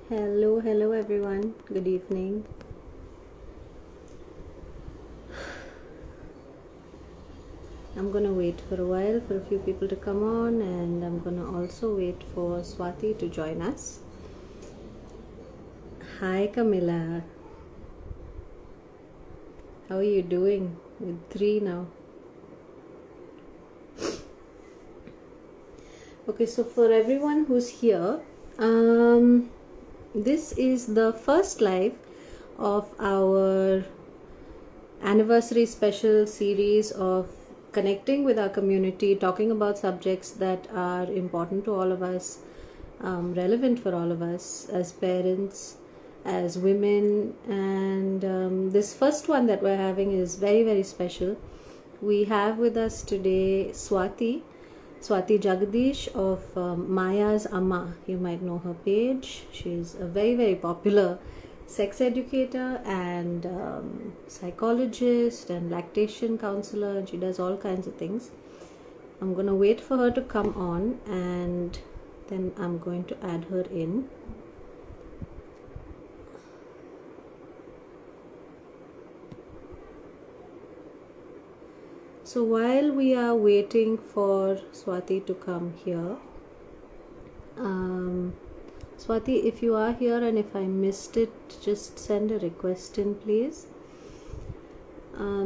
Hello everyone. Good evening. I'm gonna wait for a while for a few people to come on, and I'm gonna also wait for Swati to join us. Hi Camilla. How are you doing? With three now. Okay, so for everyone who's here, this is the first live of our anniversary special series of connecting with our community, talking about subjects that are important to all of us, relevant for all of us as parents, as women. And this first one that we're having is very, very special. We have with us today Swati Jagdish of Maya's Amma. You might know her page. She's a very, very popular sex educator and psychologist and lactation counselor, and she does all kinds of things. I'm going to wait for her to come on, and then I'm going to add her in. So while we are waiting for Swati to come here, Swati, if you are here and if I missed it, just send a request in, please.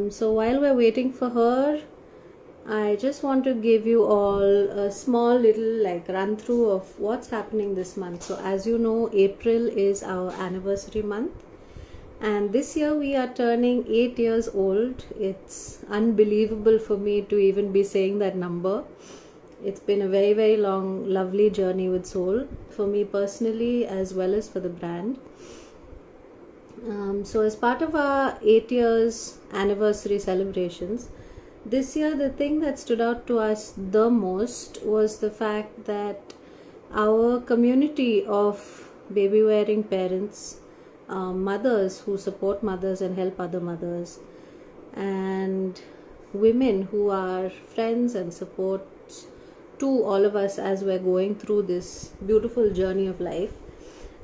So while we're waiting for her, I just want to give you all a small little run through of what's happening this month. So as you know, April is our anniversary month, and this year we are turning 8 years old. It's unbelievable for me to even be saying that number. It's been a very, very long, lovely journey with Soul, for me personally as well as for the brand. So as part of our 8 years anniversary celebrations, this year the thing that stood out to us the most was the fact that our community of baby wearing parents, mothers who support mothers and help other mothers, and women who are friends and supports to all of us as we're going through this beautiful journey of life.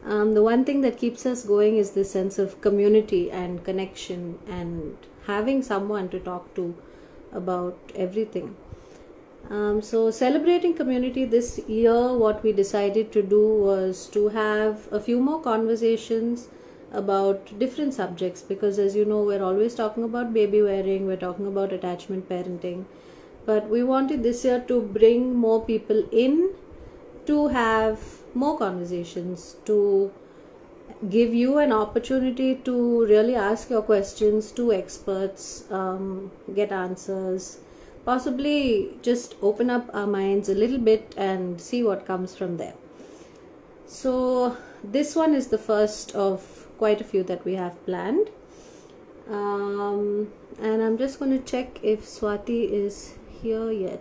The one thing that keeps us going is this sense of community and connection and having someone to talk to about everything. So celebrating community this year, what we decided to do was to have a few more conversations about different subjects, because as you know, we're always talking about baby wearing, we're talking about attachment parenting, but we wanted this year to bring more people in, to have more conversations, to give you an opportunity to really ask your questions to experts, get answers, possibly just open up our minds a little bit and see what comes from there. So this one is the first of quite a few that we have planned, and I'm just going to check if Swati is here yet.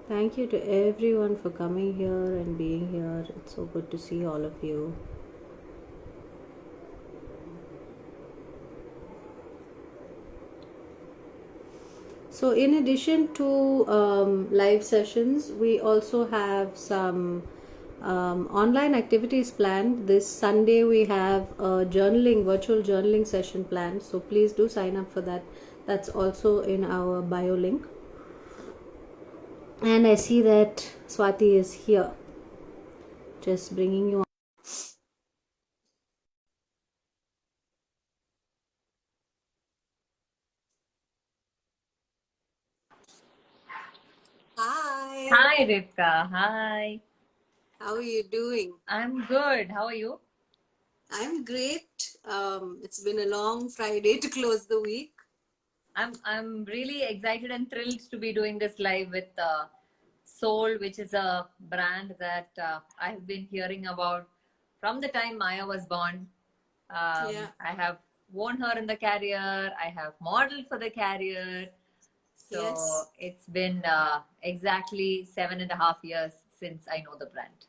Thank you to everyone for coming here and being here. It's so good to see all of you. So in addition to live sessions, we also have some online activities planned. This Sunday we have a virtual journaling session planned. So please do sign up for that. That's also in our bio link. And I see that Swati is here. Just bringing you on. Hi. Hi, Rivka. Hi. How are you doing? I'm good. How are you? I'm great. It's been a long Friday to close the week. I'm really excited and thrilled to be doing this live with Soul, which is a brand that I've been hearing about from the time Maya was born. Yeah. I have worn her in the carrier. I have modeled for the carrier. So Yes. it's been exactly 7.5 years since I know the brand.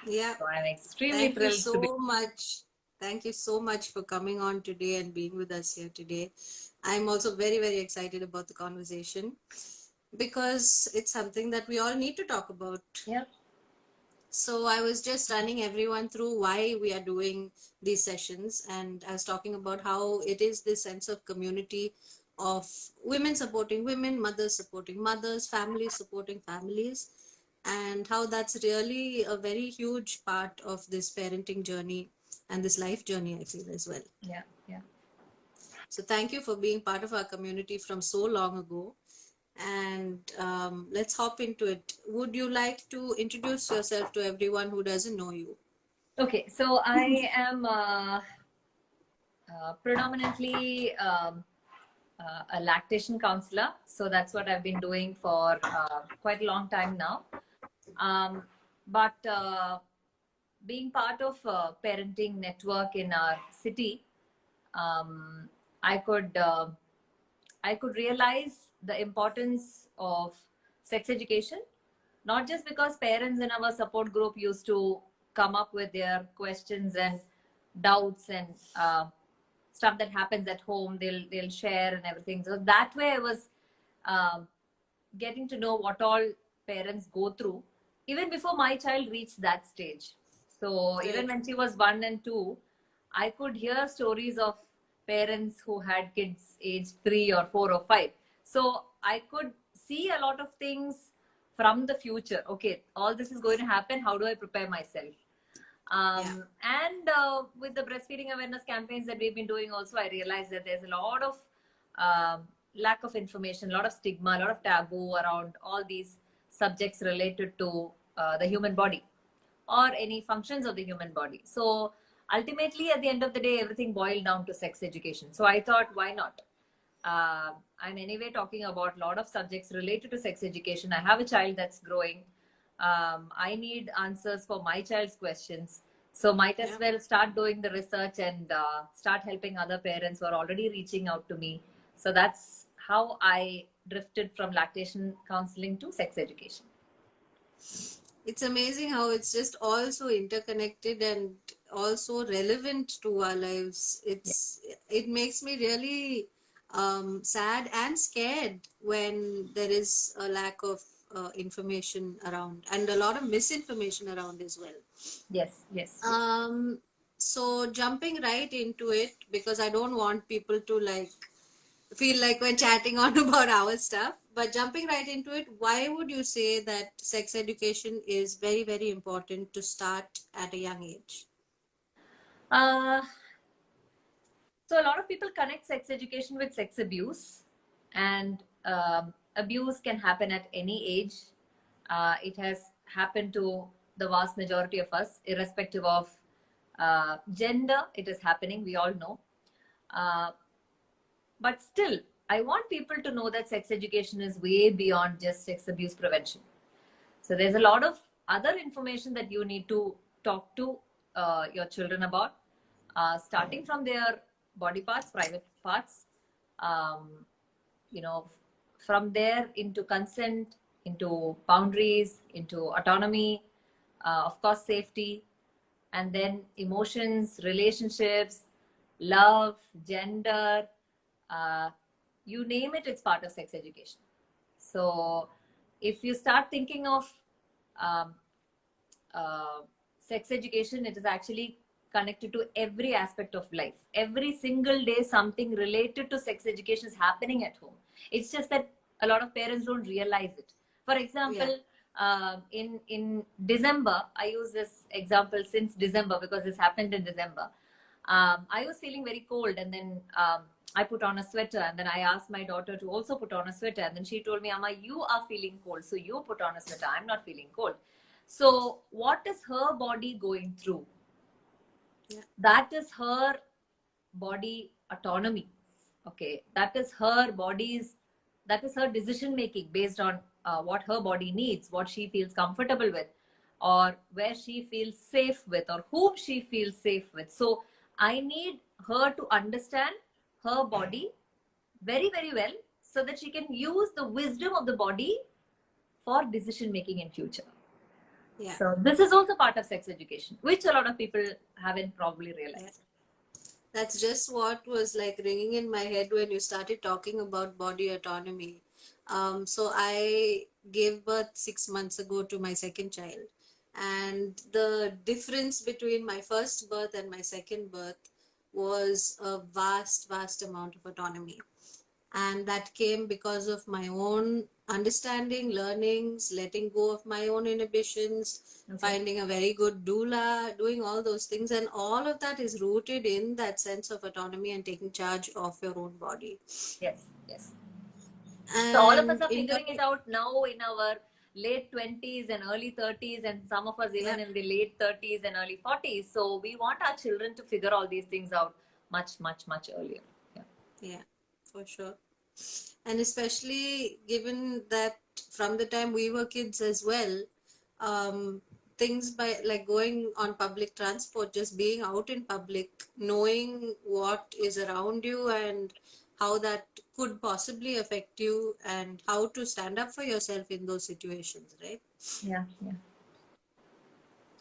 Yeah. So I'm extremely Thank you thrilled to be. so much. Thank you so much for coming on today and being with us here today. I'm also very, very excited about the conversation because it's something that we all need to talk about. Yep. So I was just running everyone through why we are doing these sessions, and I was talking about how it is this sense of community of women supporting women, mothers supporting mothers, families supporting families, and how that's really a very huge part of this parenting journey and this life journey, I feel, as well. Yeah. Yeah. So thank you for being part of our community from so long ago. And let's hop into it. Would you like to introduce yourself to everyone who doesn't know you? Okay. So I am predominantly a lactation counselor. So that's what I've been doing for quite a long time now. But being part of a parenting network in our city, um, I could I could realize the importance of sex education, not just because parents in our support group used to come up with their questions and doubts and stuff that happens at home. They'll share and everything. So that way, I was um getting to know what all parents go through even before my child reached that stage. So even Correct. when she was 1 and 2, I could hear stories of parents who had kids age 3 or 4 or 5. So I could see a lot of things from the future. Okay, all this is going to happen. How do I prepare myself? Yeah. And with the breastfeeding awareness campaigns that we've been doing, also, I realized that there's a lot of lack of information, a lot of stigma, a lot of taboo around all these subjects related to the human body or any functions of the human body. So ultimately, at the end of the day, everything boiled down to sex education. So I thought, why not? I'm anyway talking about a lot of subjects related to sex education. I have a child that's growing. I need answers for my child's questions. So might as Yeah. well start doing the research and start helping other parents who are already reaching out to me. So that's how I drifted from lactation counseling to sex education. It's amazing how it's just all so interconnected and also relevant to our lives. Yeah. It makes me really sad and scared when there is a lack of information around and a lot of misinformation around as well. Yes, yes, yes. Um, so jumping right into it, because I don't want people to like feel like we're chatting on about our stuff, but jumping right into it, why would you say that sex education is very, very important to start at a young age? Uh, So a lot of people connect sex education with sex abuse, and abuse can happen at any age. It has happened to the vast majority of us, irrespective of gender. It is happening. We all know. Uh, but still, I want people to know that sex education is way beyond just sex abuse prevention. So there's a lot of other information that you need to talk to your children about, starting from their body parts, private parts, um, you know, from there into consent, into boundaries, into autonomy, of course, safety, and then emotions, relationships, love, gender, uh, you name it, it's part of sex education. So if you start thinking of um, uh, sex education, it is actually connected to every aspect of life. Every single day, something related to sex education is happening at home. It's just that a lot of parents don't realize it. For Yeah. example, in December, I use this example since December because this happened in December. I was feeling very cold, and then I put on a sweater, and then I asked my daughter to also put on a sweater, and then she told me, Amma, you are feeling cold, so you put on a sweater. I'm not feeling cold. So, what is her body going through? Yeah. That is her body autonomy. Okay, that is her decision making based on what her body needs, what she feels comfortable with, or where she feels safe with, or whom she feels safe with. So, I need her to understand her body very, very well, so that she can use the wisdom of the body for decision making in future. Yeah. So this is also part of sex education, which a lot of people haven't probably realized. Yeah. That's just what was like ringing in my head when you started talking about body autonomy. So I gave birth 6 months ago to my second child, and the difference between my first birth and my second birth was a vast amount of autonomy. And that came because of my own understanding, learnings, letting go of my own inhibitions, finding a very good doula, doing all those things. And all of that is rooted in that sense of autonomy and taking charge of your own body. Yes, yes. And so all of us are figuring it out now in our late 20s and early 30s, and some of us even in the late 30s and early 40s. So we want our children to figure all these things out much earlier. Yeah, for sure. And especially given that from the time we were kids as well, things by like going on public transport, just being out in public, knowing what is around you and how that could possibly affect you and how to stand up for yourself in those situations, right?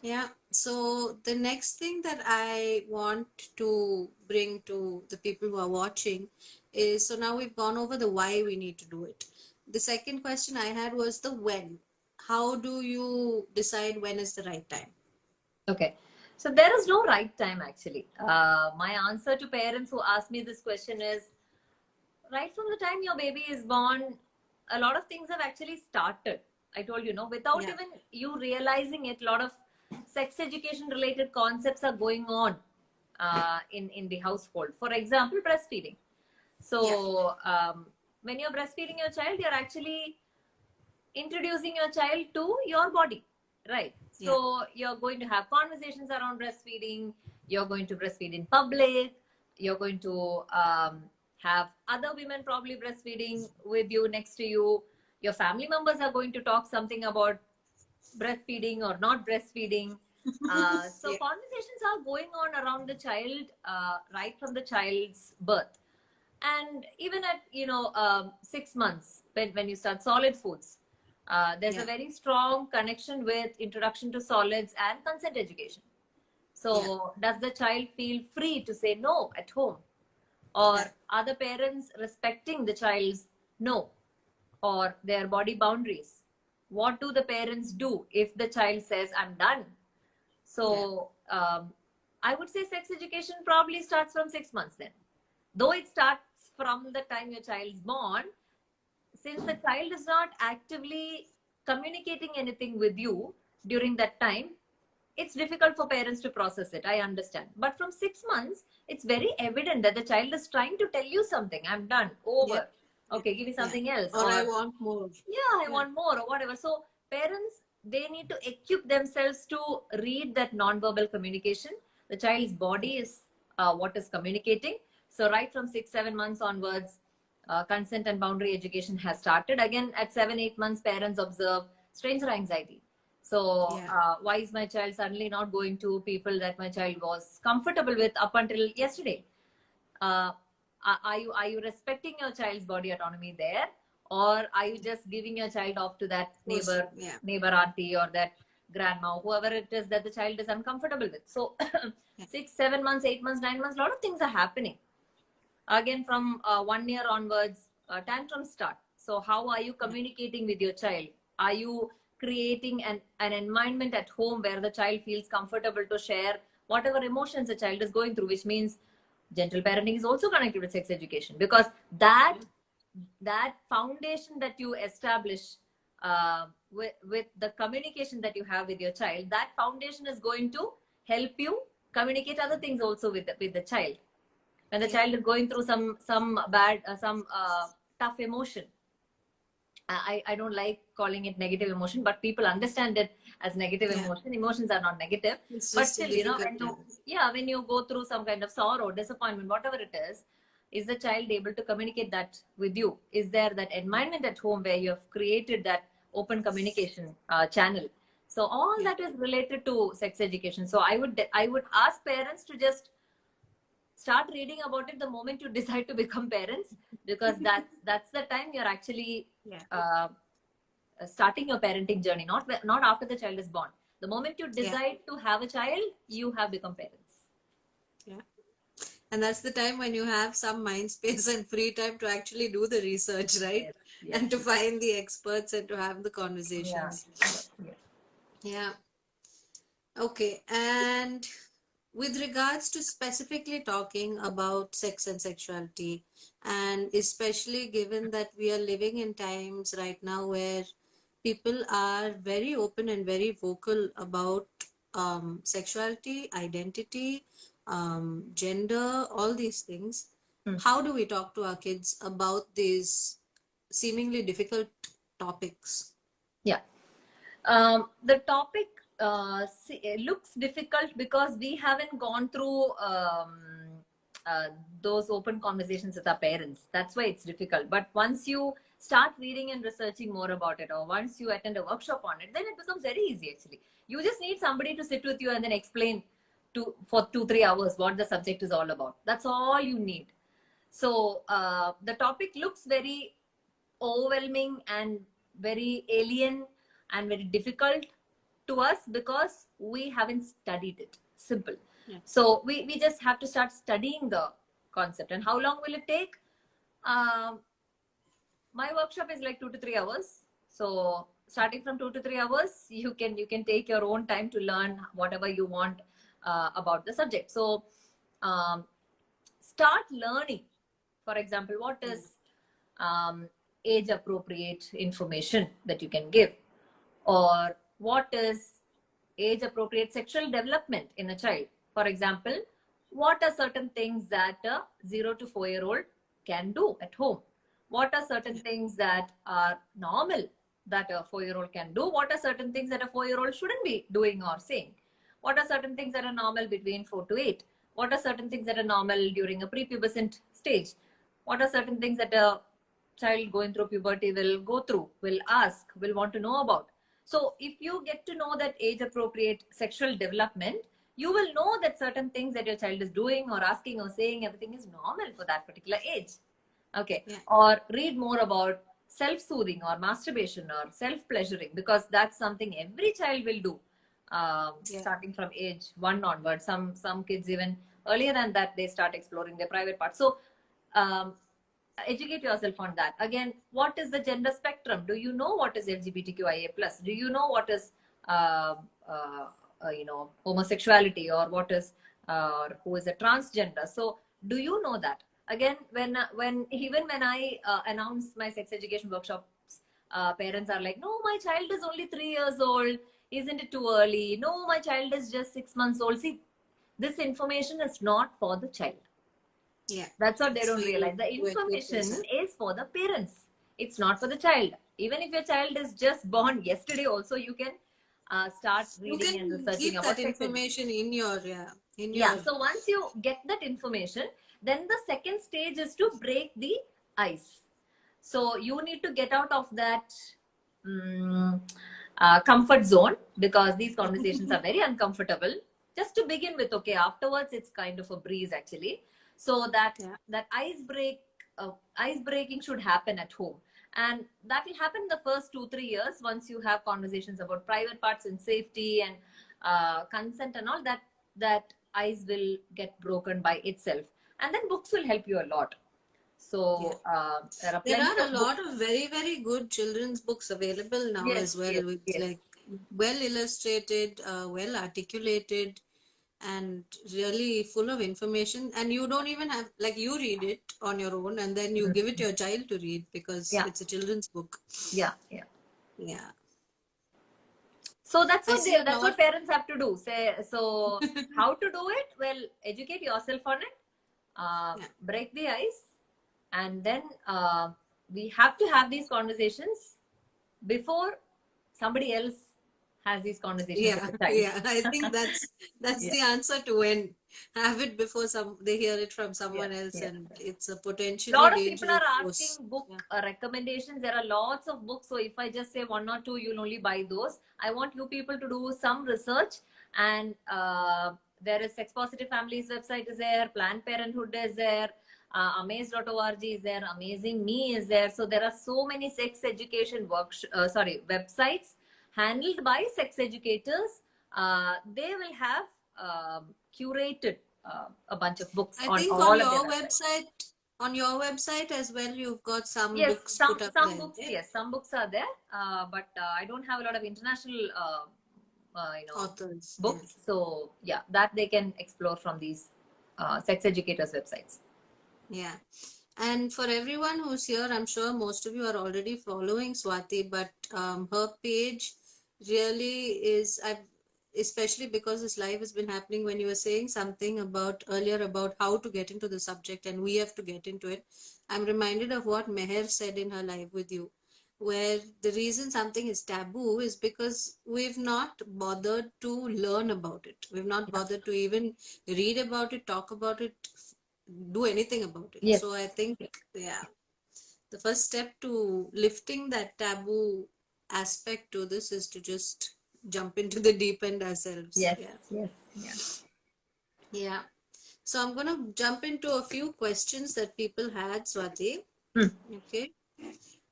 Yeah. So the next thing that I want to bring to the people who are watching is, so now we've gone over the why we need to do it. The second question I had was the when. How do you decide when is the right time? Okay. So there is no right time actually. My answer to parents who ask me this question is, right from the time your baby is born, a lot of things have actually started. I told you, without even you realizing it, a lot of sex education related concepts are going on in the household. For example, breastfeeding. So when you're breastfeeding your child, you're actually introducing your child to your body, right? So you're going to have conversations around breastfeeding. You're going to breastfeed in public. You're going to have other women probably breastfeeding with you, next to you. Your family members are going to talk something about breastfeeding or not breastfeeding. So conversations are going on around the child right from the child's birth. And even at 6 months, when you start solid foods, there's a very strong connection with introduction to solids and consent education. So does the child feel free to say no at home? Or are the parents respecting the child's no or their body boundaries? What do the parents do if the child says, I'm done? So I would say sex education probably starts from 6 months then. Though it starts from the time your child is born, since the child is not actively communicating anything with you during that time, it's difficult for parents to process it. I understand. But from 6 months, it's very evident that the child is trying to tell you something. I'm done. Over. Okay, give me something else. Or I want more. I want more or whatever. So parents, they need to equip themselves to read that non-verbal communication. The child's body is what is communicating. So right from 6-7 months onwards, consent and boundary education has started. Again, at 7-8 months, parents observe stranger anxiety. So why is my child suddenly not going to people that my child was comfortable with up until yesterday? Are you respecting your child's body autonomy there? Or are you just giving your child off to that neighbor auntie or that grandma, whoever it is that the child is uncomfortable with? So 6-7 months, 8 months, 9 months, a lot of things are happening. Again, from 1 year onwards, tantrums start. So how are you communicating with your child? Are you creating an environment at home where the child feels comfortable to share whatever emotions the child is going through, which means gentle parenting is also connected with sex education, because that foundation that you establish with the communication that you have with your child, that foundation is going to help you communicate other things also with the child. When the child is going through some bad, tough emotion, I don't like calling it negative emotion, but people understand it as negative emotion. Emotions are not negative. It's but just still, when you go through some kind of sorrow, disappointment, whatever it is the child able to communicate that with you? Is there that environment at home where you have created that open communication channel? So all that is related to sex education. So I would ask parents to just start reading about it the moment you decide to become parents. because that's the time you're actually Yeah. starting your parenting journey, not after the child is born. The moment you Yeah. decide to have a child, you have become parents. Yeah. And that's the time when you have some mind space and free time to actually do the research, right? Yes, And to yes. find the experts and to have the Yeah, conversations. yeah. Yeah. Okay. And with regards to specifically talking about sex and sexuality, and especially given that we are living in times right now where people are very open and very vocal about sexuality, identity, gender, all these things. Hmm. How do we talk to our kids about these seemingly difficult topics? Yeah. The topic looks difficult because we haven't gone through uh, those open conversations with our parents. That's why it's difficult. But once you start reading and researching more about it, or once you attend a workshop on it, then it becomes very easy actually. You just need somebody to sit with you and then explain for 2-3 hours what the subject is all about. That's all you need. So the topic looks very overwhelming and very alien and very difficult to us because we haven't studied it. Simple. Yeah. So we just have to start studying the concept. And how long will it take? Um, my workshop is like 2 to 3 hours. So starting from 2 to 3 hours, you can take your own time to learn whatever you want about the subject. So um, start learning. For example, what is um, age appropriate information that you can give, or what is age appropriate sexual development in a child. For example, what are certain things that a 0 to 4-year-old can do at home? What are certain things that are normal that a 4-year-old can do? What are certain things that a 4-year-old shouldn't be doing or saying? What are certain things that are normal between 4 to 8? What are certain things that are normal during a prepubescent stage? What are certain things that a child going through puberty will go through, will ask, will want to know about? So if you get to know that age appropriate sexual development, you will know that certain things that your child is doing or asking or saying, everything is normal for that particular age. Okay. Yeah. Or read more about self-soothing or masturbation or self-pleasuring, because that's something every child will do, Yeah. starting from age 1 onward. Some kids even earlier than that, they start exploring their private parts. So um, educate yourself on that. Again, what is the gender spectrum? Do you know what is LGBTQIA plus? Do you know what is homosexuality, or what is who is a transgender? So do you know that? Again, when I announce my sex education workshops, parents are like, no, my child is only 3 years old, isn't it too early? No, my child is just 6 months old. See, this information is not for the child. Yeah. That's what they It's don't for you realize. The to equip information yourself. is for the parents. It's not for the child. Even if your child is just born yesterday, also you can start You reading and can researching keep about that sex education. information in your in Yeah. your So once you get that information, then the second stage is to break the ice. So you need to get out of that comfort zone, because these conversations are very uncomfortable. Just to begin with, okay. Afterwards, it's kind of a breeze actually. So yeah. that ice breaking should happen at home, and that will happen in the first 2-3 years. Once you have conversations about private parts and safety and consent and all that, that ice will get broken by itself, and then books will help you a lot. Yeah. So there are There plenty are a of lot books. of very, very good children's books available now Yes, as well, yes, with yes. like well illustrated, well articulated, and really full of information. And you don't even have, like, you read it on your own and then you give it to your child to read because Yeah, it's a children's book. yeah, yeah. Yeah. So that's I what see a that's lot. what parents have to do. Say, so how to do it? Well, educate yourself on it. Yeah. Break the ice, and then we have to have these conversations before somebody else has these conversations with Yeah, the child. yeah. I think that's Yeah, the answer to when have it before they hear it from yes, someone else, yes. and it's a potentially Lot of people dangerous are asking force. book Yeah. recommendations. There are lots of books. So if I just say one or two, you'll only buy those. I want you people to do some research. And there is Sex Positive Families website is there. Planned Parenthood is there. amaze.org is there, Amazing Me is there. So there are so many sex education websites handled by sex educators. They will have curated a bunch of books I on think all of their websites. on your website as well, you've got some Yes, books put up some there. books. Yes, some books are there, but I don't have a lot of international, Authors. books. So yeah, that they can explore from these sex educators websites. Yeah. And for everyone who's here, I'm sure most of you are already following Swati, but her page really is, especially because this live has been happening when you were saying something about earlier about how to get into the subject and we have to get into it. I'm reminded of what Meher said in her live with you, where the reason something is taboo is because we've not bothered to learn about it. We've not bothered to even read about it, talk about it, do anything about it. Yes. So I think, yeah, the first step to lifting that taboo aspect to this is to just jump into the deep end ourselves. Yes. Yeah. Yes. Yeah. Yeah. So I'm going to jump into a few questions that people had, Swati. Hmm. Okay.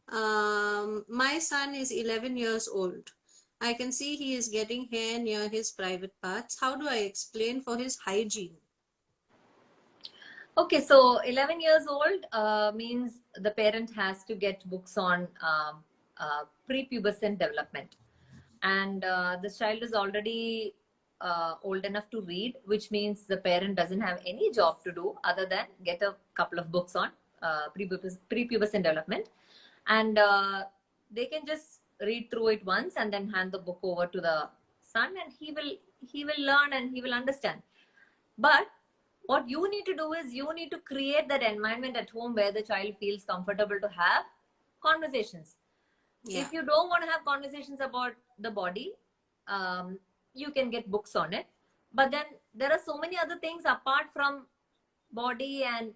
My son is 11 years old. I can see he is getting hair near his private parts. How do I explain for his hygiene? Okay, so 11 years old means the parent has to get books on prepubescent development. And this child is already old enough to read, which means the parent doesn't have any job to do other than get a couple of books on prepubescent development. And they can just read through it once and then hand the book over to the son, and he will learn and he will understand. But what you need to do is you need to create that environment at home where the child feels comfortable to have conversations. Yeah. If you don't want to have conversations about the body, you can get books on it. But then there are so many other things apart from body and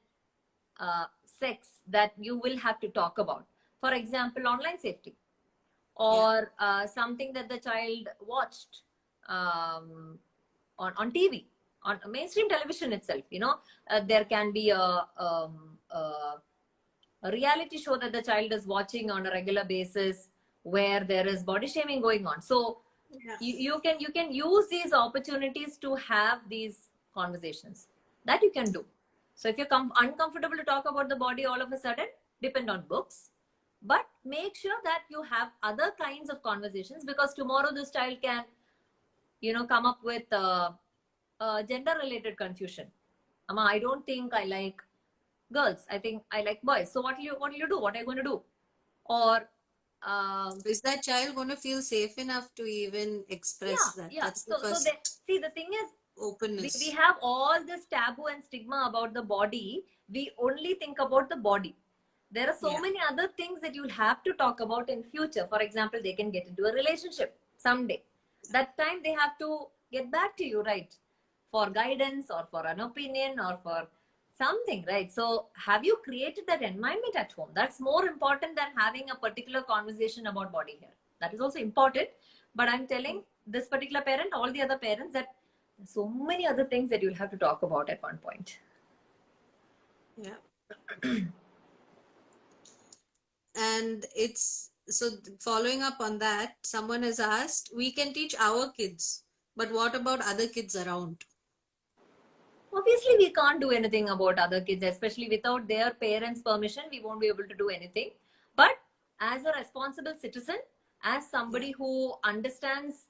sex that you will have to talk about. For example, online safety, or something that the child watched on TV, on mainstream television itself. There can be a reality show that the child is watching on a regular basis where there is body shaming going on. So you can use these opportunities to have these conversations that you can do. So if you're uncomfortable to talk about the body all of a sudden, depend on books, but make sure that you have other kinds of conversations, because tomorrow this child can come up with gender related confusion. Amma, I don't think I like girls, I think I like boys. So what will you do? What are you going to do? Or is that child going to feel safe enough to even express that? That's the first see, the thing is, openness. We have all this taboo and stigma about the body. We only think about the body. There are so many other things that you'll have to talk about in future. For example, they can get into a relationship someday. That time they have to get back to you, right? For guidance or for an opinion or for something, right? So have you created that environment at home? That's more important than having a particular conversation about body hair. That is also important. But I'm telling this particular parent, all the other parents, that so many other things that you'll have to talk about at one point. Yeah. And it's so, following up on that, someone has asked, we can teach our kids, but what about other kids around? Obviously, we can't do anything about other kids, especially without their parents' permission. We won't be able to do anything. But as a responsible citizen, as somebody who understands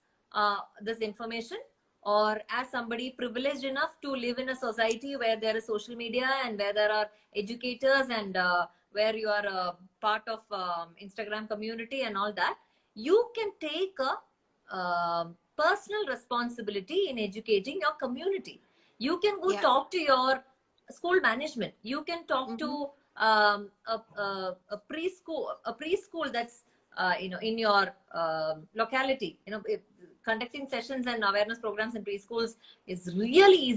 this information, or as somebody privileged enough to live in a society where there is social media and where there are educators and where you are a part of Instagram community and all that, you can take a personal responsibility in educating your community. You can go talk to your school management. You can talk to a preschool that's in your locality. Conducting sessions and awareness programs in preschools is really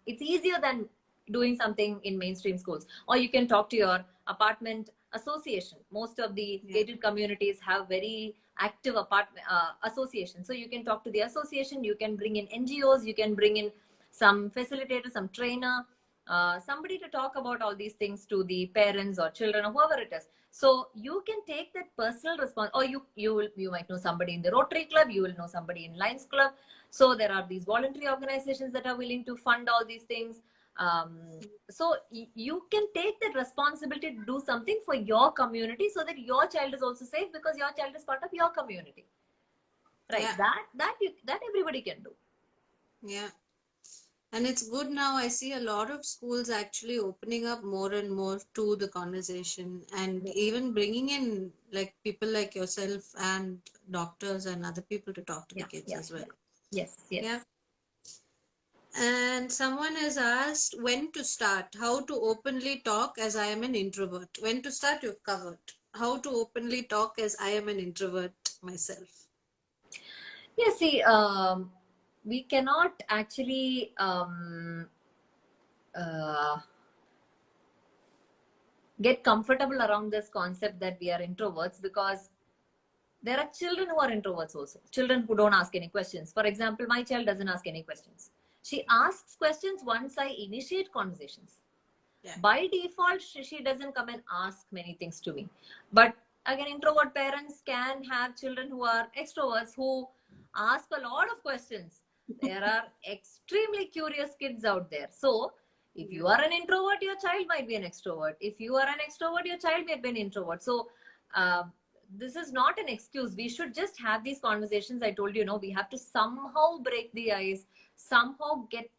it's easier than doing something in mainstream schools. Or you can talk to your apartment association. Most of the gated communities have very active apartment associations. So you can talk to the association. You can bring in NGOs. You can bring in some facilitator, some trainer, somebody to talk about all these things to the parents or children or whoever it is. So you can take that personal response, or you might know somebody in the Rotary Club, you will know somebody in Lions Club. So there are these voluntary organizations that are willing to fund all these things. So you can take that responsibility to do something for your community so that your child is also safe, because your child is part of your community, right? Yeah. That everybody can do. Yeah. And it's good now. I see a lot of schools actually opening up more and more to the conversation, and Yes. even bringing in like people like yourself and doctors and other people to talk to the Yeah, kids yeah, as well. yeah. Yes, yes. Yeah. And someone has asked when to start, how to openly talk as I am an introvert. When to start, you've covered. How to openly talk as I am an introvert myself. Yeah, see, we cannot actually uh, get comfortable around this concept that we are introverts, because there are children who are introverts also. Children who don't ask any questions. For example, my child doesn't ask any questions. She asks questions once I initiate conversations. Yeah. By default, she doesn't come and ask many things to me. But again, introvert parents can have children who are extroverts who ask a lot of questions. There are extremely curious kids out there. So if you are an introvert, your child might be an extrovert. If you are an extrovert, your child may be an introvert. So uh, this is not an excuse. We should just have these conversations. I told you, we have to somehow break the ice, somehow get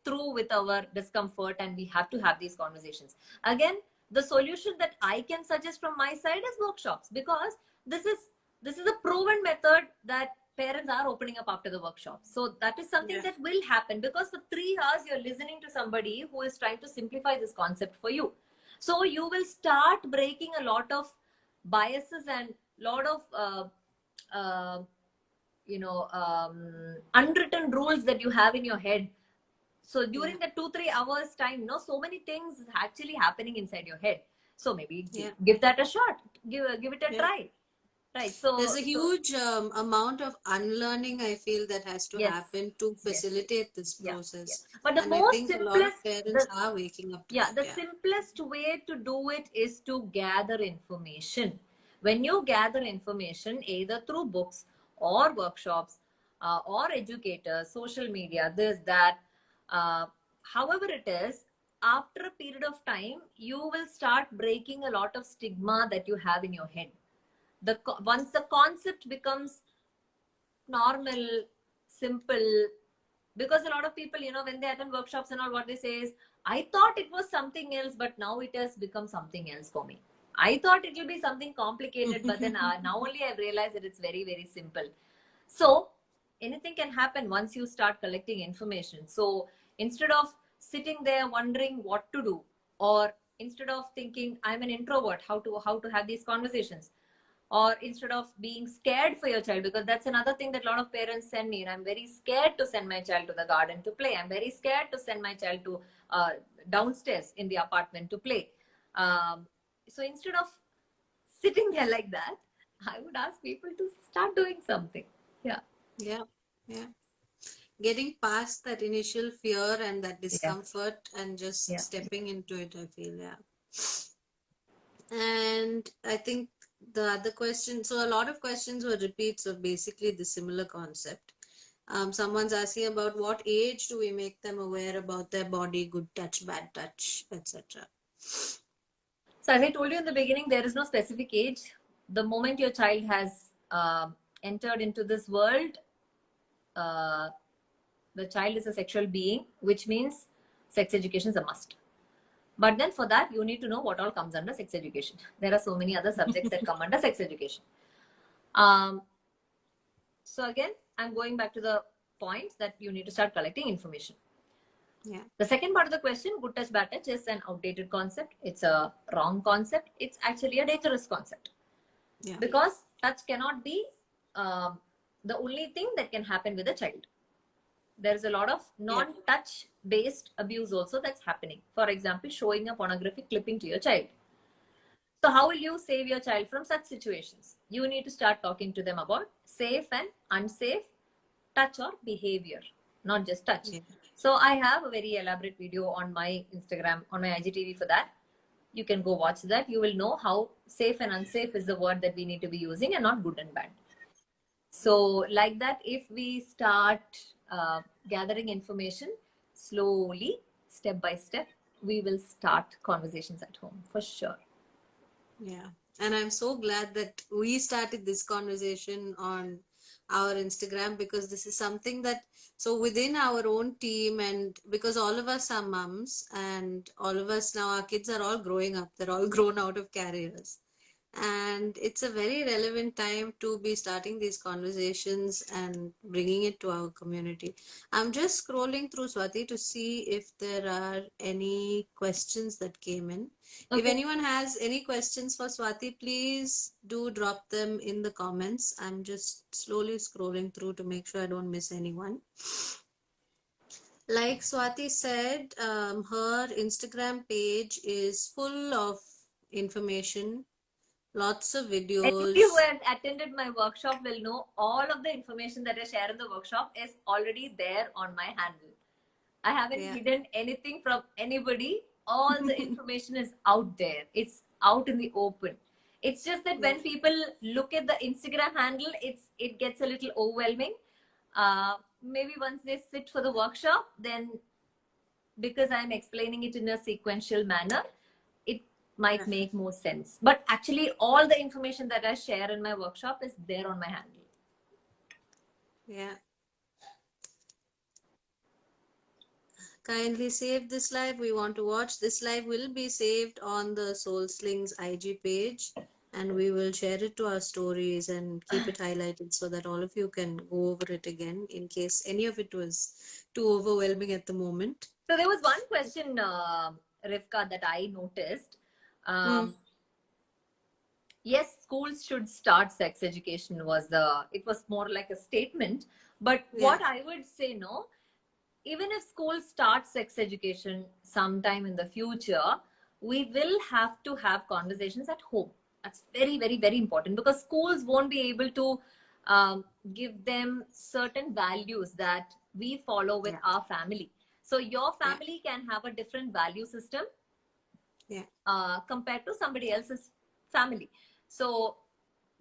through with our discomfort, and we have to have these conversations. Again, the solution that I can suggest from my side is workshops, because this is a proven method that parents are opening up after the workshop. So that is something that will happen, because for 3 hours you're listening to somebody who is trying to simplify this concept for you. So you will start breaking a lot of biases and lot of unwritten rules that you have in your head. So during the 2-3 hours time, so many things actually happening inside your head. So maybe give that a shot, give it a try, right? There's So a huge amount of unlearning I feel that has to yes, happen to yes, facilitate this yeah, yeah. process. But the And I most think a lot of simplest, parents are waking up to yeah, that. the Yeah. simplest way to do it is to gather information. When you gather information, either through books or workshops, or educators, social media, this, that, uh, however it is, after a period of time, you will start breaking a lot of stigma that you have in your head. Once the concept becomes normal, simple, because a lot of people, when they attend workshops and all, what they say is, I thought it was something else, but now it has become something else for me. I thought it will be something complicated, but then now only I've realized that it's very, very simple. So anything can happen once you start collecting information. So instead of sitting there wondering what to do, or instead of thinking I'm an introvert, how to have these conversations, or instead of being scared for your child, because that's another thing that a lot of parents send me, and I'm very scared to send my child to the garden to play, I'm very scared to send my child to downstairs in the apartment to play. So instead of sitting there like that, I would ask people to start doing something. Yeah. Yeah. Yeah. Getting past that initial fear and that Yeah. discomfort and just Yeah. stepping into it, I feel. Yeah. And I think the other question, so a lot of questions were repeats of basically the similar concept. Someone's asking about what age do we make them aware about their body, good touch, bad touch, etc. So as I told you in the beginning, there is no specific age. The moment your child has entered into this world, uh, the child is a sexual being, which means sex education is a must. But then for that, you need to know what all comes under sex education. There are so many other subjects that come under sex education. So again, I'm going back to the points that you need to start collecting information. Yeah. The second part of the question, good touch, bad touch, is an outdated concept. It's a wrong concept. It's actually a dangerous concept. Yeah. Because touch cannot be the only thing that can happen with a child. There's a lot of non-touch based abuse also that's happening. For example, showing a pornographic clipping to your child. So how will you save your child from such situations? You need to start talking to them about safe and unsafe touch or behavior, not just touch. Yeah. So I have a very elaborate video on my Instagram, on my IGTV for that. You can go watch that. You will know how safe and unsafe is the word that we need to be using, and not good and bad. So like that, if we start gathering information slowly, step by step, we will start conversations at home for sure. Yeah. And I'm so glad that we started this conversation on our Instagram, because this is something that, so within our own team, and because all of us are mums and all of us now, our kids are all growing up, they're all grown out of careers. And it's a very relevant time to be starting these conversations and bringing it to our community. I'm just scrolling through, Swati, to see if there are any questions that came in. Okay. If anyone has any questions for Swati, please do drop them in the comments. I'm just slowly scrolling through to make sure I don't miss anyone. Like Swati said, her Instagram page is full of information, lots of Anybody who videos. has attended my workshop will know all of the information that I share in the workshop is already there on my handle. I haven't hidden anything from anybody. All the information is out there. It's out in the open. It's just that when people look at the Instagram handle, it gets a little overwhelming. Maybe once they sit for the workshop, then because I'm explaining it in a sequential manner, it might make more sense. But actually, all the information that I share in my workshop is there on my handle. Yeah. Kindly save this live. We want to watch. This live will be saved on the Soul Slings IG page, and we will share it to our stories and keep it highlighted so that all of you can go over it again in case any of it was too overwhelming at the moment. So there was one question, Rivka, that I noticed. Yes, schools should start sex education it was more like a statement. But what I would say, no, even if schools start sex education sometime in the future, we will have to have conversations at home. That's very, very, very important, because schools won't be able to give them certain values that we follow with our family. So your family can have a different value system compared to somebody else's family. So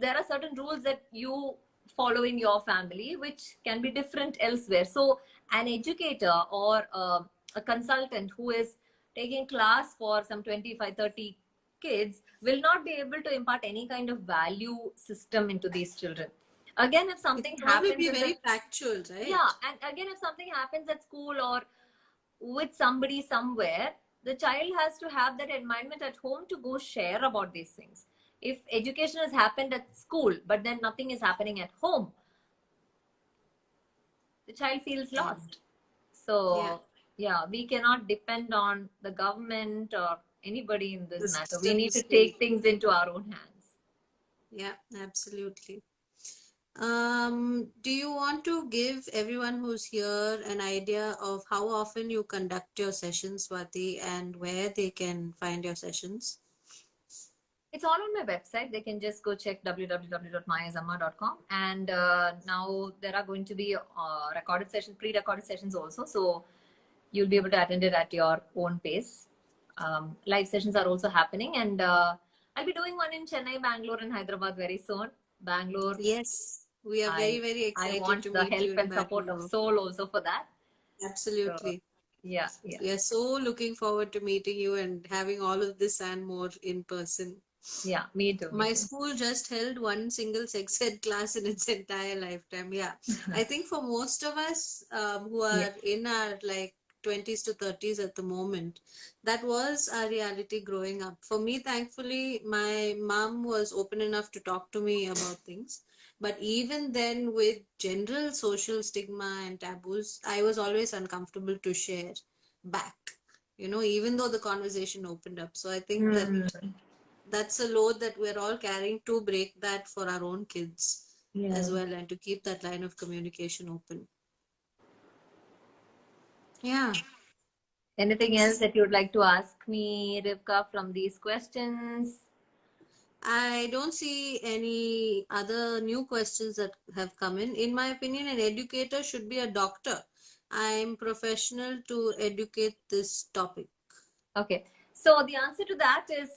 there are certain rules that you follow in your family which can be different elsewhere. So an educator or a consultant who is taking class for some 25-30 kids will not be able to impart any kind of value system into these children. Again, if something happens, be very factual, right? Yeah, and again, if something happens at school or with somebody somewhere, the child has to have that environment at home to go share about these things. If education has happened at school, but then nothing is happening at home, the child feels lost. So, yeah, we cannot depend on the government or anybody in this matter. We need to take things into our own hands. Yeah, absolutely. Do you want to give everyone who's here an idea of how often you conduct your sessions, Swati, and where they can find your sessions? It's all on my website. They can just go check www.mayazamma.com. And now there are going to be recorded sessions, pre-recorded sessions also. So you'll be able to attend it at your own pace. Live sessions are also happening. And I'll be doing one in Chennai, Bangalore, and Hyderabad very soon. Bangalore. Yes, we are very, very excited I want to the meet help you and support of Soul also for that. Absolutely. So, yeah. We are so looking forward to meeting you and having all of this and more in person. Yeah, me too. My school just held one single sex ed class in its entire lifetime. Yeah, I think for most of us who are in our like 20s to 30s at the moment, that was our reality growing up. For me, thankfully, my mom was open enough to talk to me about things. But even then, with general social stigma and taboos, I was always uncomfortable to share back, you know, even though the conversation opened up. So I think that's a load that we're all carrying to break that for our own kids as well, and to keep that line of communication open. Yeah. Anything else that you would like to ask me, Rivka, from these questions? I don't see any other new questions that have come in. In my opinion, an educator should be a doctor I'm professional to educate this topic. Okay. So the answer to that is,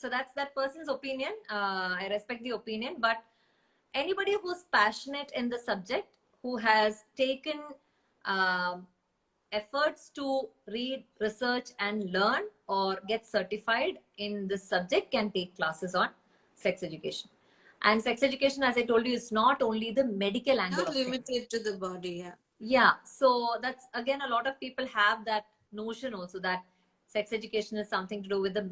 so that's that person's opinion. I respect the opinion, but anybody who's passionate in the subject, who has taken um, efforts to read, research, and learn or get certified in this subject can take classes on sex education. And sex education, as I told you, is not only the medical angle Not of things. limited to the body, yeah. Yeah, so that's again, a lot of people have that notion also, that sex education is something to do with the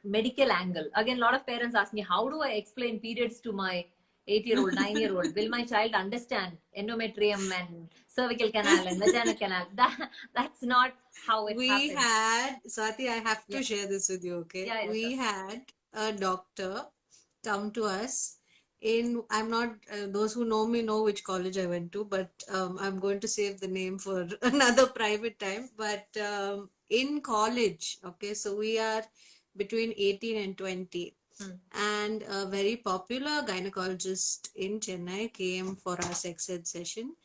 medical angle. Again, a lot of parents ask me, how do I explain periods to my 8-year-old, 9-year-old? Will my child understand endometrium and cervical canal and vaginal canal? That's not how it We happens. had, Swati, I have to Yeah. share this with you, okay? Yeah, We sure. had a doctor come to us in, I'm not, those who know me know which college I went to, but I'm going to save the name for another private time. But in college, okay, so we are between 18 and 20. And a very popular gynecologist in Chennai came for our sex ed session.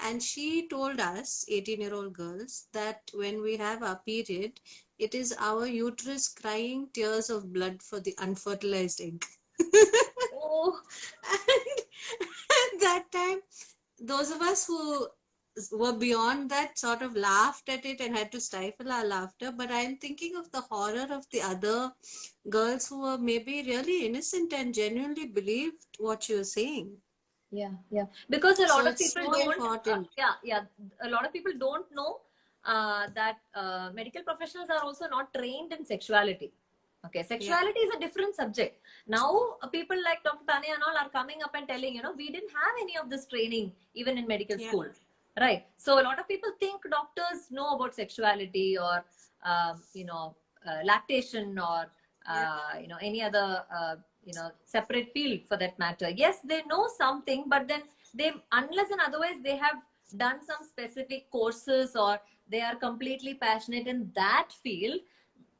And she told us, 18-year-old girls, that when we have our period, it is our uterus crying tears of blood for the unfertilized egg. Oh, And at that time, those of us who were beyond that sort of laughed at it and had to stifle our laughter. But I'm thinking of the horror of the other girls who were maybe really innocent and genuinely believed what you're saying. yeah. Because a So lot of it's people so don't, important. yeah. A lot of people don't know that medical professionals are also not trained in sexuality. Okay, Yeah. sexuality is a different subject. Now, people like Dr. Tanya and all are coming up and telling, we didn't have any of this training even in medical Yeah. school, right? So a lot of people think doctors know about sexuality or, lactation or, any other, separate field for that matter. Yes, they know something, but then they, unless and otherwise they have done some specific courses or they are completely passionate in that field,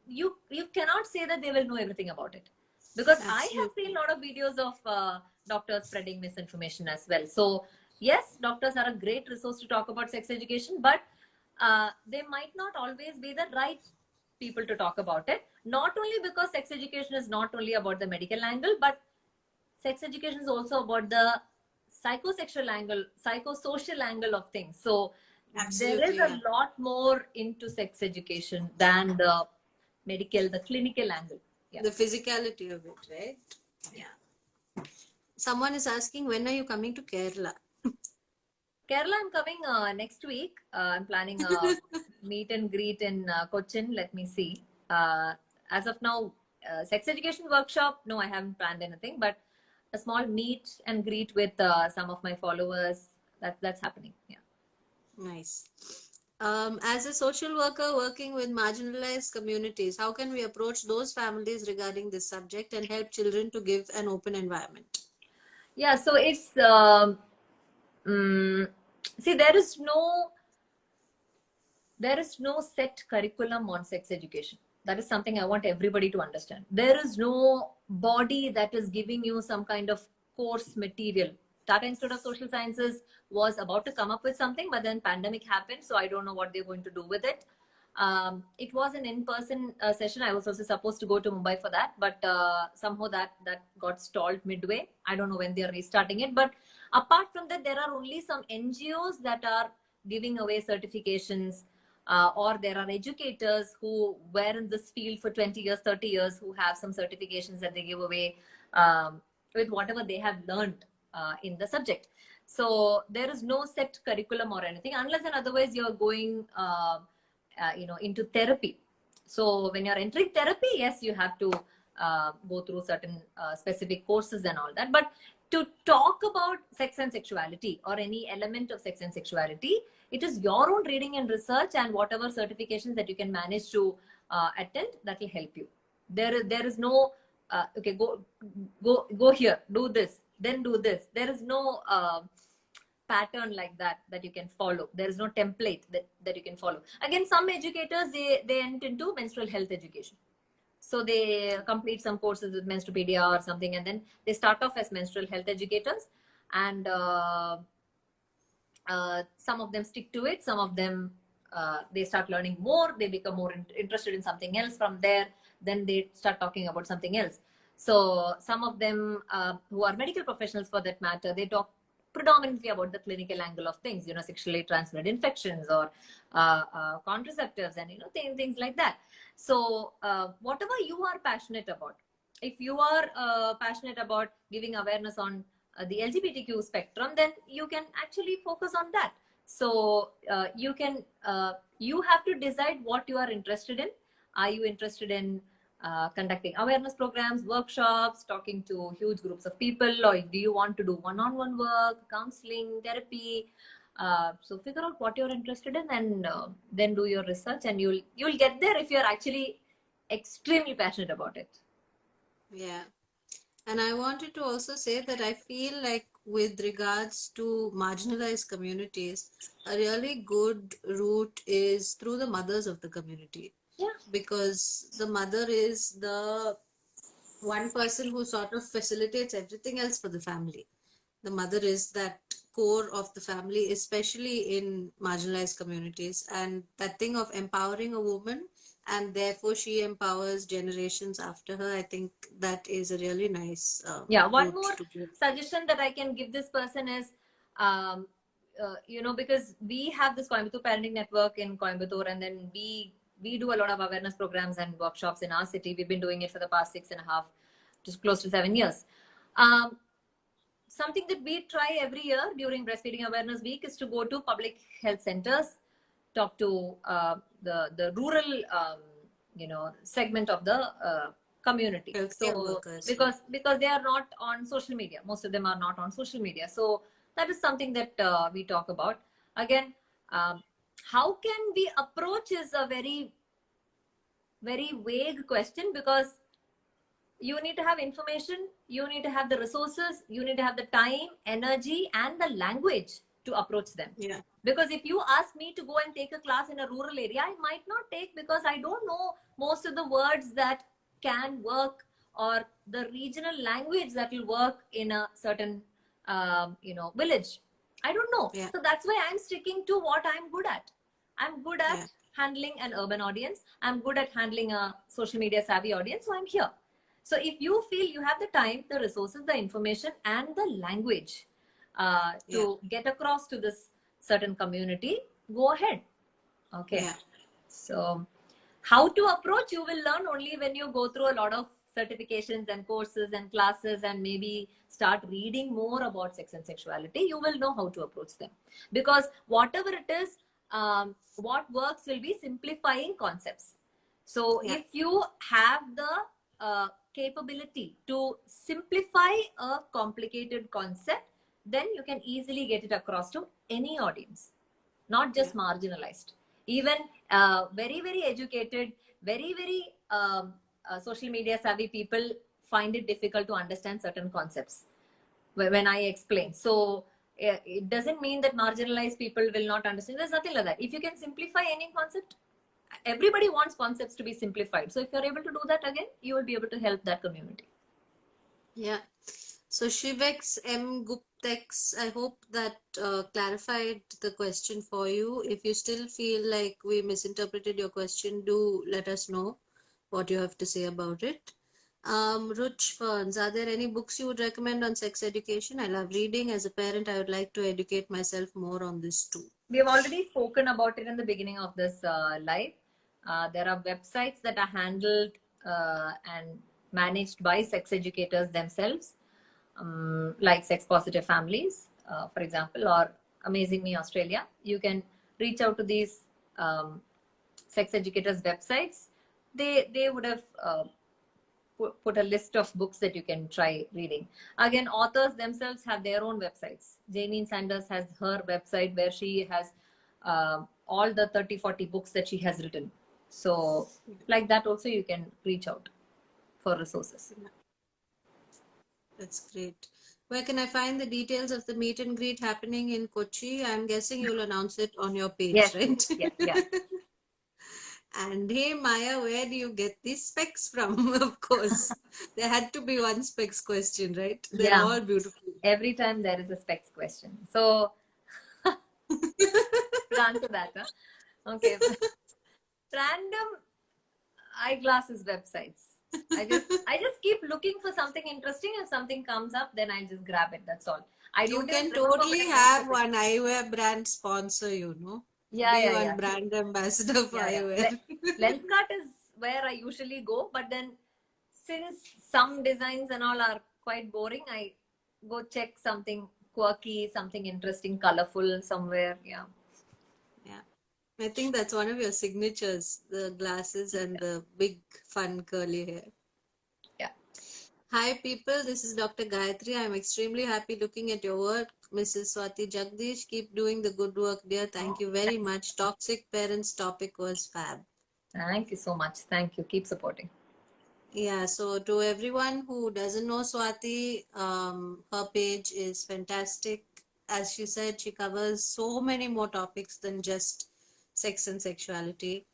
you cannot say that they will know everything about it, because I have seen Absolutely. a lot of videos of doctors spreading misinformation as well. So yes, doctors are a great resource to talk about sex education, but they might not always be the right people to talk about it. Not only because sex education is not only about the medical angle, but sex education is also about the psychosexual angle, psychosocial angle of things. So there is Absolutely. a Yeah. lot more into sex education than the medical, the clinical angle. Yeah. The physicality of it, right? Yeah. Someone is asking, when are you coming to Kerala? Kerala, I'm coming next week. I'm planning a meet and greet in Cochin. Let me see. As of now, sex education workshop. No, I haven't planned anything, but a small meet and greet with some of my followers. That's happening. Yeah. Nice. As a social worker working with marginalized communities, how can we approach those families regarding this subject and help children to give an open environment? Yeah. So it's mm, see, there is no set curriculum on sex education. That is something I want everybody to understand. There is no body that is giving you some kind of course material. Tata Institute of Social Sciences was about to come up with something, but then pandemic happened, so I don't know what they're going to do with it. It was an in-person session. I was also supposed to go to Mumbai for that, but somehow that got stalled midway. I don't know when they're restarting it. But apart from that, there are only some NGOs that are giving away certifications, or there are educators who were in this field for 20 years, 30 years, who have some certifications that they give away with whatever they have learned in the subject. So there is no set curriculum or anything, unless and otherwise you're going into therapy. So when you're entering therapy, yes, you have to go through certain specific courses and all that. But to talk about sex and sexuality or any element of sex and sexuality, it is your own reading and research and whatever certifications that you can manage to attend, that will help you. There is no okay, go here, do this, then do this. There is no pattern like that you can follow. There is no template that you can follow. Again, some educators, they enter into menstrual health education, so they complete some courses with Menstrupedia or something, and then they start off as menstrual health educators. And some of them stick to it, some of them they start learning more, they become more interested in something else. From there, then they start talking about something else. So some of them who are medical professionals for that matter, they talk predominantly about the clinical angle of things, sexually transmitted infections or contraceptives and things like that. So whatever you are passionate about, if you are passionate about giving awareness on the LGBTQ spectrum, then you can actually focus on that. So you have to decide what you are interested in. Are you interested in conducting awareness programs, workshops, talking to huge groups of people, or do you want to do one-on-one work, counseling, therapy? So figure out what you're interested in, and then do your research, and you'll get there if you're actually extremely passionate about it. Yeah. And I wanted to also say that I feel like with regards to marginalized communities, a really good route is through the mothers of the community. Yeah. Because the mother is the one person who sort of facilitates everything else for the family. The mother is that core of the family, especially in marginalized communities. And that thing of empowering a woman, and therefore she empowers generations after her, I think that is a really nice One route more to give. suggestion that I can give this person is, because we have this Coimbatore Parenting Network in Coimbatore, and then we do a lot of awareness programs and workshops in our city. We've been doing it for the past 6.5, just close to 7 years. Something that we try every year during Breastfeeding Awareness Week is to go to public health centers, talk to the rural, segment of the community. So because they are not on social media, most of them are not on social media. So that is something that we talk about. Again, how can we approach is a very, very vague question, because you need to have information, you need to have the resources, you need to have the time, energy, and the language to approach them. Yeah. Because if you ask me to go and take a class in a rural area, I might not take, because I don't know most of the words that can work, or the regional language that will work in a certain village. I don't know. Yeah. So that's why I'm sticking to what I'm good at. I'm good at handling an urban audience. I'm good at handling a social media savvy audience. So I'm here. So if you feel you have the time, the resources, the information, and the language to get across to this certain community, go ahead. Okay. Yeah. So how to approach, you will learn only when you go through a lot of certifications and courses and classes, and maybe start reading more about sex and sexuality. You will know how to approach them, because whatever it is, what works will be simplifying concepts. So if you have the capability to simplify a complicated concept, then you can easily get it across to any audience, not just marginalized. Even very, very educated, very, very social media savvy people find it difficult to understand certain concepts when I explain. So it doesn't mean that marginalized people will not understand. There's nothing like that. If you can simplify any concept, everybody wants concepts to be simplified. So if you're able to do that, again, you will be able to help that community. Yeah. So Shivex M. Guptex, I hope that clarified the question for you. If you still feel like we misinterpreted your question, do let us know what you have to say about it. Ruch Ferns, are there any books you would recommend on sex education? I love reading. As a parent, I would like to educate myself more on this too. We have already spoken about it in the beginning of this live. There are websites that are handled and managed by sex educators themselves, like Sex Positive Families, for example, or Amazing Me Australia. You can reach out to these sex educators' websites. They would have put a list of books that you can try reading. Again, authors themselves have their own websites. Jamie Sanders has her website where she has all the 30-40 books that she has written. So like that also you can reach out for resources. That's great. Where can I find the details of the meet and greet happening in Kochi? I'm guessing you'll announce it on your page, yes, right? Yeah. And hey, Maya, where do you get these specs from? Of course, there had to be one specs question, right? They're all beautiful. Every time there is a specs question. So to answer that. Huh? Okay. Random eyeglasses websites. I just keep looking for something interesting. If something comes up, then I just grab it. That's all. I You don't even can remember totally where most have of it. one eyewear brand sponsor, you know. Yeah, Be yeah, one yeah. brand ambassador for Yeah, yeah. eyewear. Lenskart is where I usually go, but then since some designs and all are quite boring, I go check something quirky, something interesting, colorful somewhere. Yeah. Yeah. I think that's one of your signatures, the glasses and the big fun curly hair. Yeah. Hi people, this is Dr. Gayatri. I'm extremely happy looking at your work. Mrs. Swati Jagdish, keep doing the good work, dear. Thank you very much. Toxic parents topic was fab. Thank you so much. Thank you. Keep supporting. Yeah, so to everyone who doesn't know Swati, her page is fantastic. As she said, she covers so many more topics than just sex and sexuality.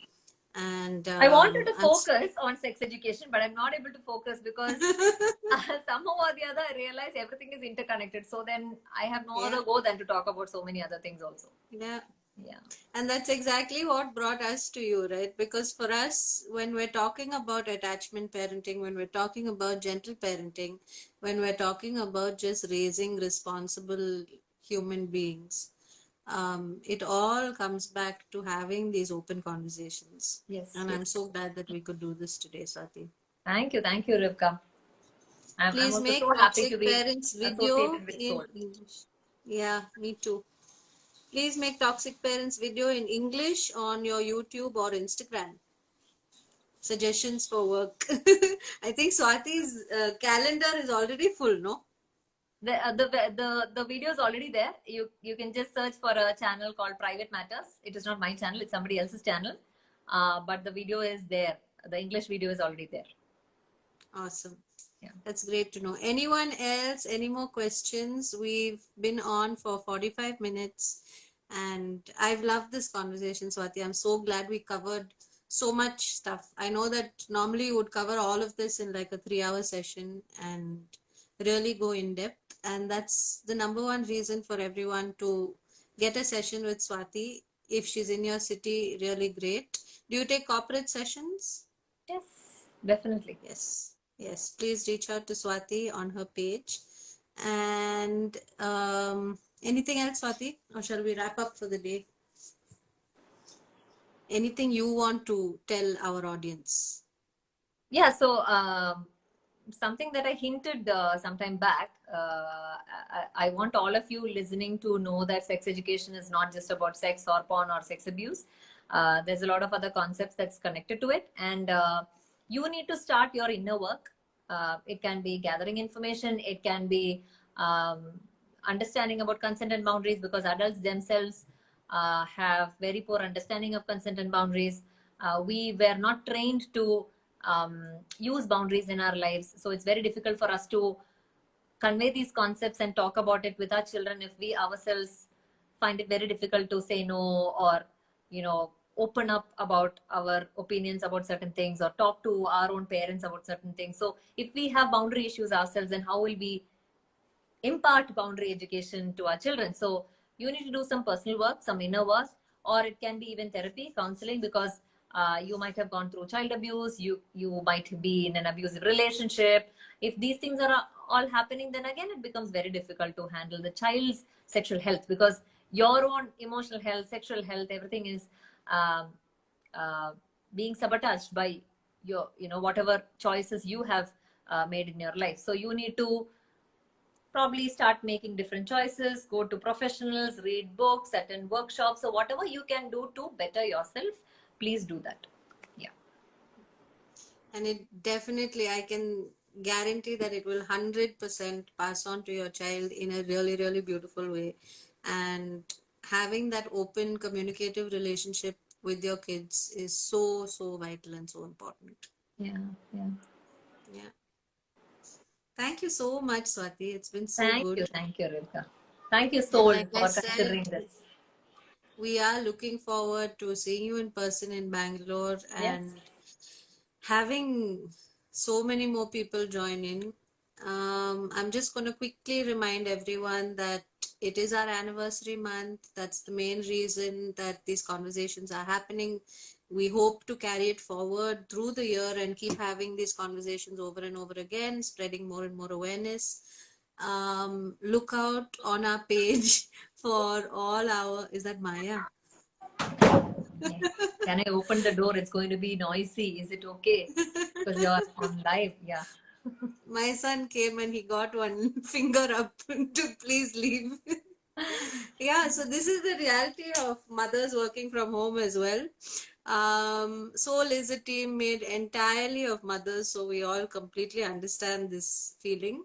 And I wanted to focus on sex education, but I'm not able to focus because somehow or the other, I realize everything is interconnected. So then I have no other go than to talk about so many other things also. Yeah. Yeah. And that's exactly what brought us to you, right? Because for us, when we're talking about attachment parenting, when we're talking about gentle parenting, when we're talking about just raising responsible human beings, it all comes back to having these open conversations. Yes. And Yes. I'm so glad that we could do this today, Swati. Thank you. Thank you, Rivka. I'm Please also make so happy to Toxic be Parents video associated with in Soul. English. Yeah, me too. Please make Toxic Parents video in English on your YouTube or Instagram. Suggestions for work. I think Swati's calendar is already full, no? The video is already there. You can just search for a channel called Private Matters. It is not my channel; it's somebody else's channel. But the video is there. The English video is already there. Awesome. Yeah. That's great to know. Anyone else? Any more questions? We've been on for 45 minutes and I've loved this conversation, Swati. I'm so glad we covered so much stuff. I know that normally you would cover all of this in like a 3-hour session and really go in depth. And that's the number one reason for everyone to get a session with Swati. If she's in your city, really great. Do you take corporate sessions? Yes, definitely. Yes. Yes, please reach out to Swati on her page. And anything else, Swati? Or shall we wrap up for the day? Anything you want to tell our audience? Yeah, so something that I hinted sometime back, I want all of you listening to know that sex education is not just about sex or porn or sex abuse. There's a lot of other concepts that's connected to it. And you need to start your inner work. It can be gathering information, it can be understanding about consent and boundaries because adults themselves have very poor understanding of consent and boundaries. We were not trained to use boundaries in our lives. So it's very difficult for us to convey these concepts and talk about it with our children if we ourselves find it very difficult to say no or, open up about our opinions about certain things or talk to our own parents about certain things. So if we have boundary issues ourselves, then how will we impart boundary education to our children? So you need to do some personal work, some inner work, or it can be even therapy, counseling, because you might have gone through child abuse, you might be in an abusive relationship. If these things are all happening, then again it becomes very difficult to handle the child's sexual health because your own emotional health, sexual health, everything is um, uh, being sabotaged by your, whatever choices you have made in your life. So you need to probably start making different choices, go to professionals, read books, attend workshops. So whatever you can do to better yourself, please do that. Yeah. And it definitely, I can guarantee that it will 100% pass on to your child in a really, really beautiful way. And having that open communicative relationship with your kids is so, so vital and so important. Yeah. Yeah. Yeah. Thank you so much, Swati. It's been so Thank you. good. Thank you, Rivka. Thank you, And Soul, like I for said, considering this. we are looking forward to seeing you in person in Bangalore Yes. and having so many more people join in. I'm just going to quickly remind everyone that it is our anniversary month. That's the main reason that these conversations are happening. We hope to carry it forward through the year and keep having these conversations over and over again, spreading more and more awareness. Look out on our page for all our, is that Maya? Can I open the door? It's going to be noisy. Is it okay? Because you're on live. Yeah. My son came and he got one finger up to please leave. Yeah, so this is the reality of mothers working from home as well. Soul is a team made entirely of mothers, so we all completely understand this feeling.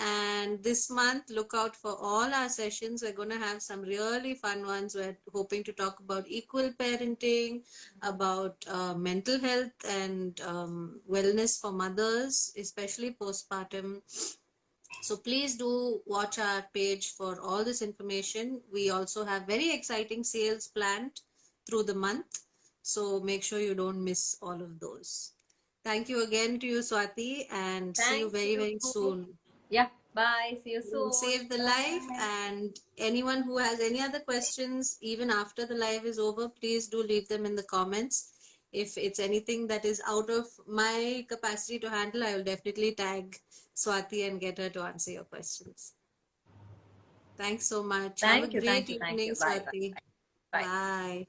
And this month, look out for all our sessions. We're going to have some really fun ones. We're hoping to talk about equal parenting, about mental health and wellness for mothers, especially postpartum. So please do watch our page for all this information. We also have very exciting sales planned through the month. So make sure you don't miss all of those. Thank you again to you, Swati, and see you Thank very, you. very soon. Yeah. Bye. See you soon. Save the live, and anyone who has any other questions, even after the live is over, please do leave them in the comments. If it's anything that is out of my capacity to handle, I will definitely tag Swati and get her to answer your questions. Thanks so much. Have a Thank you. great Thank you. Thank evening, you. Bye. Swati. Bye. Bye. Bye.